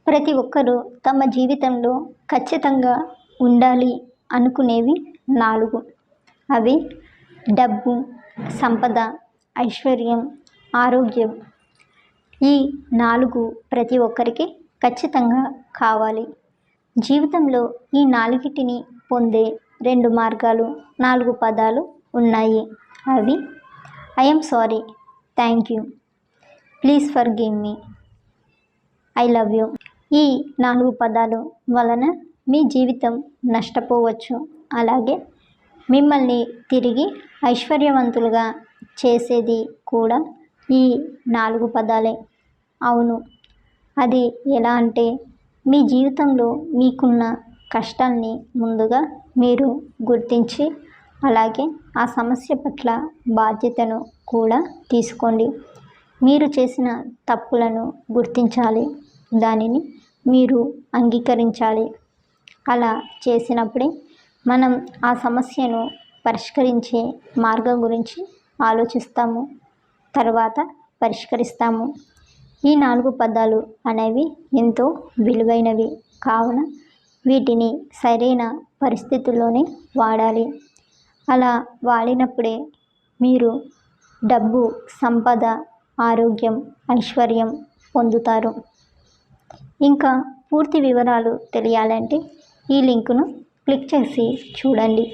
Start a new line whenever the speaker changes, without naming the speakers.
ప్రతి ఒక్కరూ తమ జీవితంలో ఖచ్చితంగా ఉండాలి అనుకునేవి 4. అవి డబ్బు, సంపద, ఐశ్వర్యం, ఆరోగ్యం. ఈ 4 ప్రతి ఒక్కరికి ఖచ్చితంగా కావాలి. జీవితంలో ఈ 4టిని పొందే 2 మార్గాలు, 4 పదాలు ఉన్నాయి. అవి I am sorry, thank you, please forgive me, I love you. ఈ 4 పదాలు వలన మీ జీవితం నష్టపోవచ్చు. అలాగే మిమ్మల్ని తిరిగి ఐశ్వర్యవంతులుగా చేసేది కూడా ఈ 4 పదాలే. అవును, అది ఎలా అంటే మీ జీవితంలో మీకున్న కష్టాన్ని ముందుగా మీరు గుర్తించి అలాగే ఆ సమస్య పట్ల బాధ్యతను కూడా తీసుకోండి. మీరు చేసిన తప్పులను గుర్తించాలి, దానిని మీరు అంగీకరించాలి. అలా చేసినప్పుడే మనం ఆ సమస్యను పరిష్కరించే మార్గం గురించి ఆలోచిస్తాము, తర్వాత పరిష్కరిస్తాము. ఈ 4 పదాలు అనేవి ఎంతో విలువైనవి కావున వీటిని సరైన పరిస్థితుల్లోనే వాడాలి. అలా వాడినప్పుడే మీరు డబ్బు, సంపద, ఆరోగ్యం, ఐశ్వర్యం పొందుతారు. ఇంకా పూర్తి వివరాలు తెలియాలంటే ఈ లింకును క్లిక్ చేసి చూడండి.